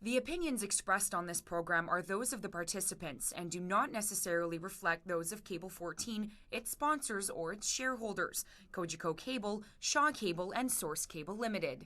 The opinions expressed on this program are those of the participants and do not necessarily reflect those of Cable 14, its sponsors, or its shareholders, Cogeco Cable, Shaw Cable, and Source Cable Limited.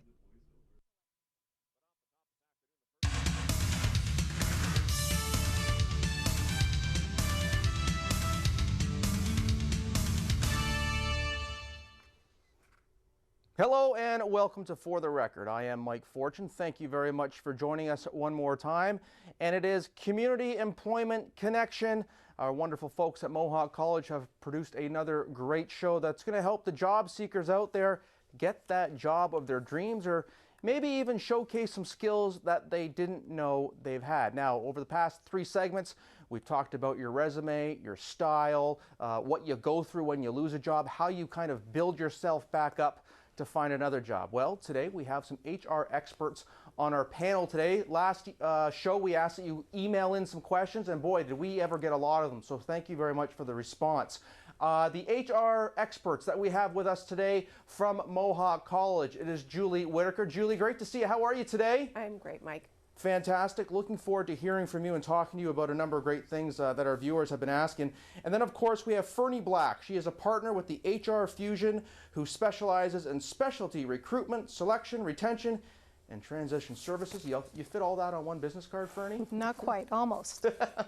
Hello and welcome to For the Record. I am Mike Fortune. Thank you very much for joining us one more time. And it is Community Employment Connection. Our wonderful folks at Mohawk College have produced another great show that's going to help the job seekers out there get that job of their dreams, or maybe even showcase some skills that they didn't know they've had. Now, over the past 3 segments, we've talked about your resume, your style, what you go through when you lose a job, how you kind of build yourself back up to find another job. Well, today we have some HR experts on our panel today. Last show we asked that you email in some questions, and boy, did we ever get a lot of them. So thank you very much for the response. The HR experts that we have with us today from Mohawk College, it is Julie Whitaker. Julie, great to see you. How are you today? I'm great, Mike. Fantastic. Looking forward to hearing from you and talking to you about a number of great things that our viewers have been asking. And then, of course, we have Fernie Black. She is a partner with the HR Fusion who specializes in specialty recruitment, selection, retention, and transition services. You fit all that on one business card, Fernie? Not quite, almost.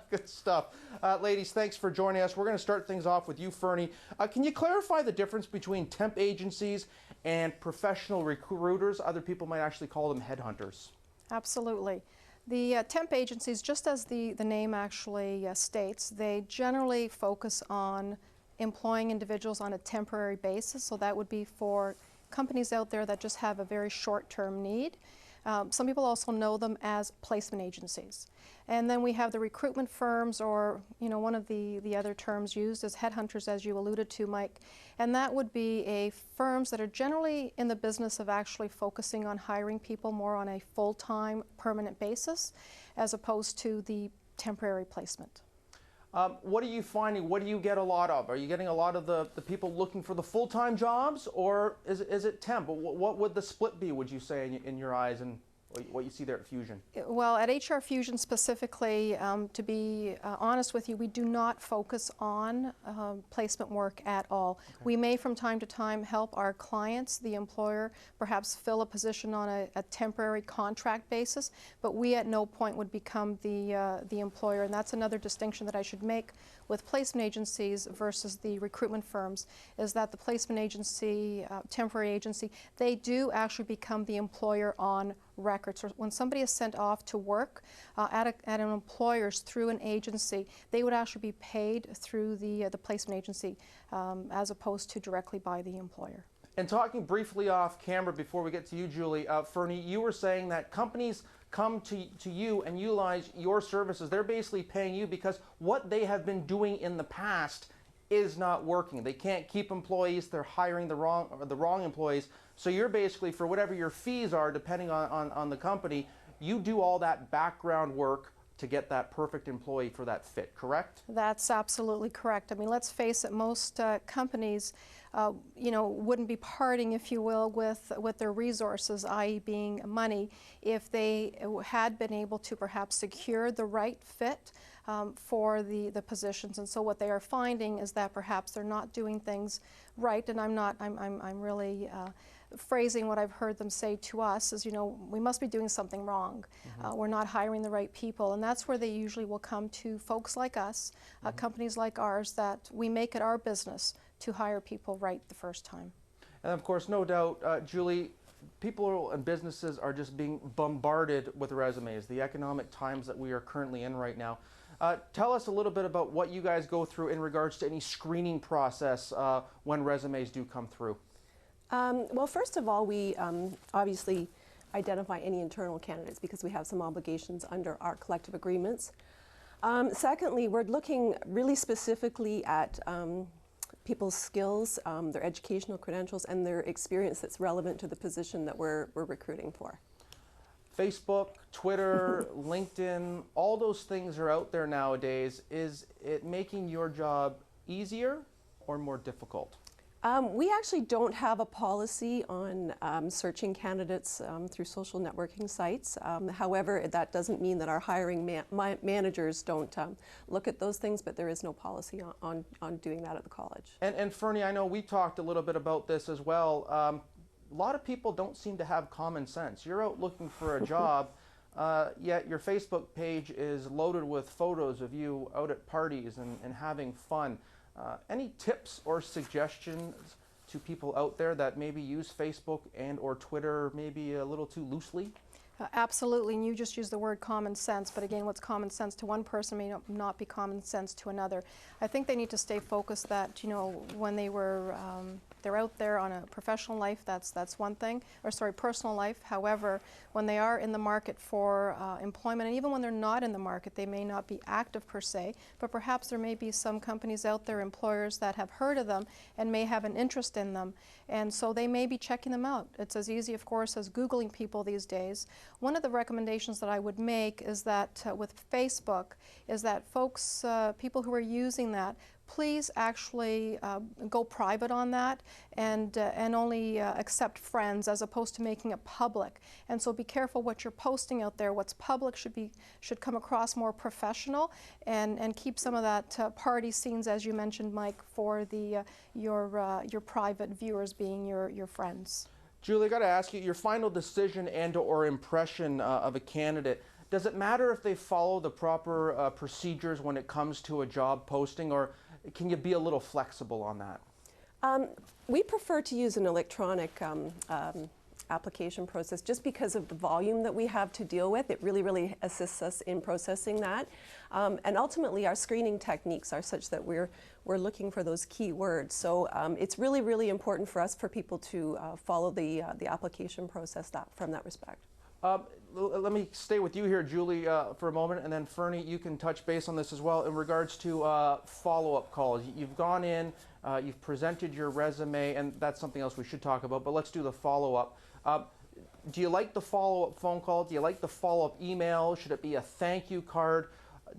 Good stuff. Ladies, thanks for joining us. We're going to start things off with you, Fernie. Can you clarify the difference between temp agencies and professional recruiters? Other people might actually call them headhunters. Absolutely. The temp agencies, just as the name actually states, they generally focus on employing individuals on a temporary basis. So that would be for companies out there that just have a very short-term need. Some people also know them as placement agencies. And then we have the recruitment firms, or one of the other terms used is headhunters, as you alluded to, Mike. And that would be firms that are generally in the business of actually focusing on hiring people more on a full-time, permanent basis, as opposed to the temporary placement. What are you finding? What do you get a lot of? Are you getting a lot of the people looking for the full-time jobs, or is it temp? What would the split be, would you say, in your eyes, and what you see there at Fusion? Well, at HR Fusion specifically, to be honest with you, we do not focus on placement work at all. Okay. We may from time to time help our clients, the employer, perhaps fill a position on a temporary contract basis, but we at no point would become the employer, and that's another distinction that I should make with placement agencies versus the recruitment firms, is that the placement agency, temporary agency, they do actually become the employer on record. So when somebody is sent off to work at an employer's through an agency, they would actually be paid through the placement agency as opposed to directly by the employer. And talking briefly off camera before we get to you, Julie, Fernie, you were saying that companies come to you and utilize your services. They're basically paying you because what they have been doing in the past is not working. They can't keep employees. They're hiring the wrong employees. So you're basically, for whatever your fees are, depending on the company, you do all that background work to get that perfect employee for that fit, correct? That's absolutely correct. I mean, let's face it, most companies wouldn't be parting, if you will, with their resources, i.e. being money, if they had been able to perhaps secure the right fit for the positions. And so what they are finding is that perhaps they're not doing things right, and I'm really phrasing what I've heard them say to us is, we must be doing something wrong. Mm-hmm. We're not hiring the right people, and that's where they usually will come to folks like us, mm-hmm. Companies like ours, that we make it our business to hire people right the first time. And of course, no doubt, Julie, people and businesses are just being bombarded with resumes, the economic times that we are currently in right now. Tell us a little bit about what you guys go through in regards to any screening process when resumes do come through. Well, first of all, we obviously identify any internal candidates because we have some obligations under our collective agreements. Secondly, we're looking really specifically at people's skills, their educational credentials, and their experience that's relevant to the position that we're recruiting for. Facebook, Twitter, LinkedIn, all those things are out there nowadays. Is it making your job easier or more difficult? We actually don't have a policy on searching candidates through social networking sites. However, that doesn't mean that our hiring managers don't look at those things, but there is no policy on doing that at the college. And Fernie, I know we talked a little bit about this as well. A lot of people don't seem to have common sense. You're out looking for a job, yet your Facebook page is loaded with photos of you out at parties and having fun. Any tips or suggestions to people out there that maybe use Facebook and or Twitter maybe a little too loosely? Absolutely, and you just used the word common sense, but again, what's common sense to one person may not be common sense to another. I think they need to stay focused that, you know, when they're out there on a professional life, that's one thing, or sorry, personal life. However, when they are in the market for employment, and even when they're not in the market, they may not be active per se, but perhaps there may be some companies out there, employers that have heard of them and may have an interest in them, and so they may be checking them out. It's as easy, of course, as Googling people these days. One of the recommendations that I would make is that with Facebook, is that folks, people who are using that, please actually go private on that and only accept friends as opposed to making it public. And so be careful what you're posting out there. What's public should come across more professional and keep some of that party scenes, as you mentioned, Mike, for your private viewers being your friends. Julie, I got to ask you, your final decision and or impression of a candidate, does it matter if they follow the proper procedures when it comes to a job posting, or can you be a little flexible on that? We prefer to use an electronic application process just because of the volume that we have to deal with. It really assists us in processing that. And ultimately our screening techniques are such that we're looking for those key words. So it's really important for us for people to follow the application process from that respect. Let me stay with you here, Julie, for a moment, and then Fernie, you can touch base on this as well in regards to follow-up calls. You've gone in, you've presented your resume, and that's something else we should talk about, but let's do the follow-up. Do you like the follow-up phone call? Do you like the follow-up email? Should it be a thank you card?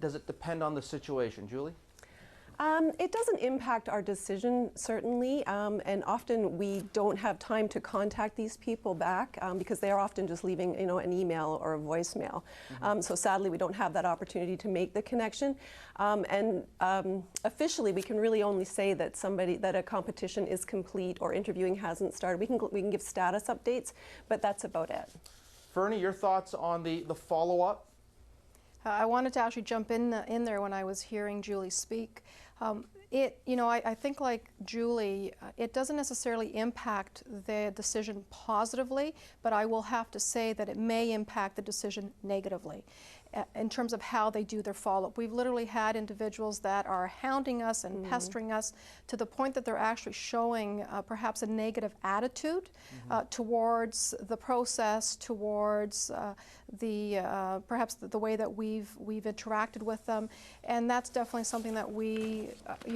Does it depend on the situation? Julie? It doesn't impact our decision, certainly, and often we don't have time to contact these people back because they are often just leaving, you know, an email or a voicemail. So sadly, we don't have that opportunity to make the connection. And officially, we can really only say that a competition is complete or interviewing hasn't started. We can give status updates, but that's about it. Fernie, your thoughts on the follow-up? I wanted to actually jump in there when I was hearing Julie speak. I think like Julie, it doesn't necessarily impact the decision positively, but I will have to say that it may impact the decision negatively in terms of how they do their follow-up. We've literally had individuals that are hounding us and pestering us to the point that they're actually showing perhaps a negative attitude towards the process, towards perhaps the way that we've interacted with them, and that's definitely something that we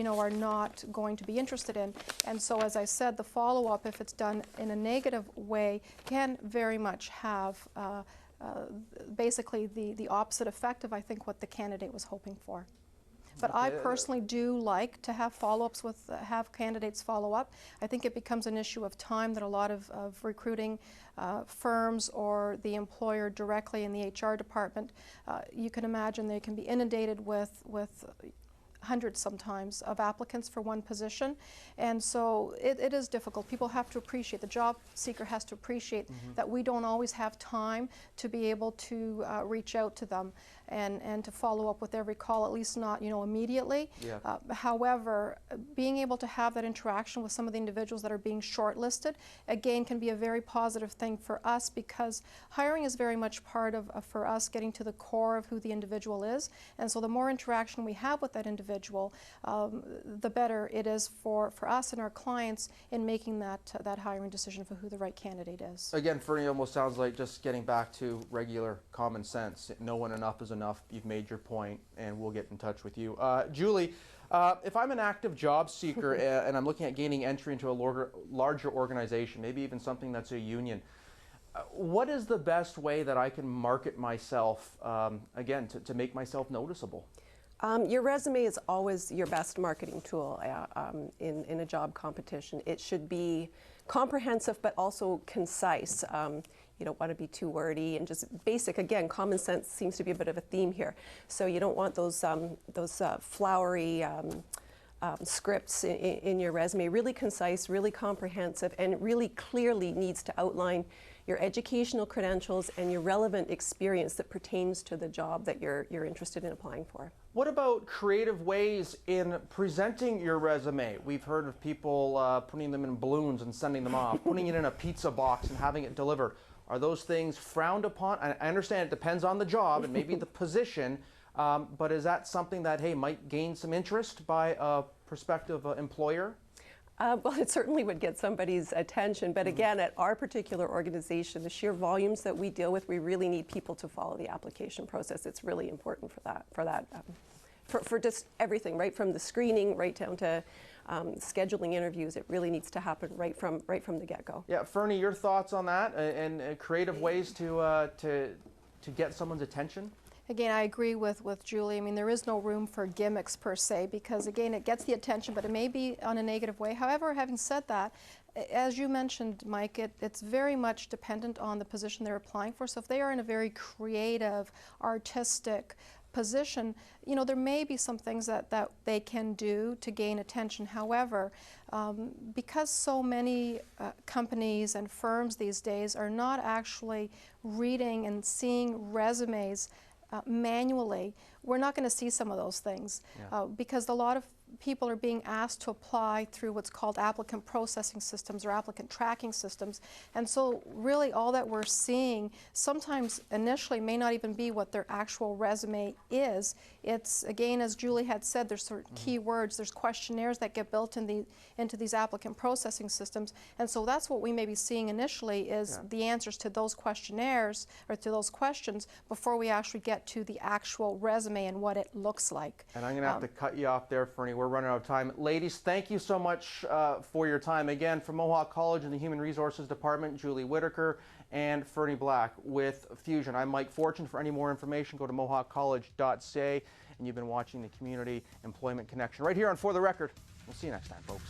are not going to be interested in. And so, as I said, the follow-up, if it's done in a negative way, can very much have basically the opposite effect of, I think, what the candidate was hoping for. But I personally do like to have follow-ups have candidates follow up. I think it becomes an issue of time that a lot of recruiting firms or the employer directly in the HR department, you can imagine they can be inundated with hundreds sometimes of applicants for one position, and so it is difficult. People have to appreciate, the job seeker has to appreciate that we don't always have time to be able to reach out to them and to follow up with every call, at least not immediately. Yeah. However, being able to have that interaction with some of the individuals that are being shortlisted, again, can be a very positive thing for us, because hiring is very much part of for us getting to the core of who the individual is, and so the more interaction we have with that individual, the better it is for us and our clients in making that hiring decision for who the right candidate is. Again, Fernie, almost sounds like just getting back to regular common sense. Knowing enough is enough. You've made your point, and we'll get in touch with you. Julie, if I'm an active job seeker and I'm looking at gaining entry into a larger organization, maybe even something that's a union, what is the best way that I can market myself, again, to make myself noticeable? Your resume is always your best marketing tool in a job competition. It should be comprehensive but also concise. You don't want to be too wordy and just basic. Again, common sense seems to be a bit of a theme here. So you don't want those flowery scripts in your resume. Really concise, really comprehensive, and really clearly needs to outline your educational credentials and your relevant experience that pertains to the job that you're interested in applying for. What about creative ways in presenting your resume? We've heard of people putting them in balloons and sending them off, putting it in a pizza box and having it delivered. Are those things frowned upon? I understand it depends on the job and maybe the position, but is that something that, hey, might gain some interest by a prospective employer? Well, it certainly would get somebody's attention, but again, at our particular organization, the sheer volumes that we deal with, we really need people to follow the application process. It's really important for just everything, right from the screening right down to scheduling interviews. It really needs to happen right from the get-go. Yeah, Fernie, your thoughts on that and creative ways to get someone's attention? Again, I agree with Julie. I mean, there is no room for gimmicks per se because, again, it gets the attention, but it may be on a negative way. However, having said that, as you mentioned, Mike, it's very much dependent on the position they're applying for. So if they are in a very creative, artistic position, you know, there may be some things that they can do to gain attention. However, because so many companies and firms these days are not actually reading and seeing resumes manually, we're not going to see some of those things because a lot of people are being asked to apply through what's called applicant processing systems or applicant tracking systems. And so really all that we're seeing sometimes initially may not even be what their actual resume is. It's, again, as Julie had said, there's certain keywords, there's questionnaires that get built into these applicant processing systems. And so that's what we may be seeing initially is the answers to those questionnaires or to those questions before we actually get to the actual resume and what it looks like. And I'm going to have to cut you off there, Fernie. We're running out of time. Ladies, thank you so much for your time. Again, from Mohawk College in the Human Resources Department, Julie Whitaker and Fernie Black with Fusion. I'm Mike Fortune. For any more information, go to mohawkcollege.ca. And you've been watching the Community Employment Connection right here on For the Record. We'll see you next time, folks.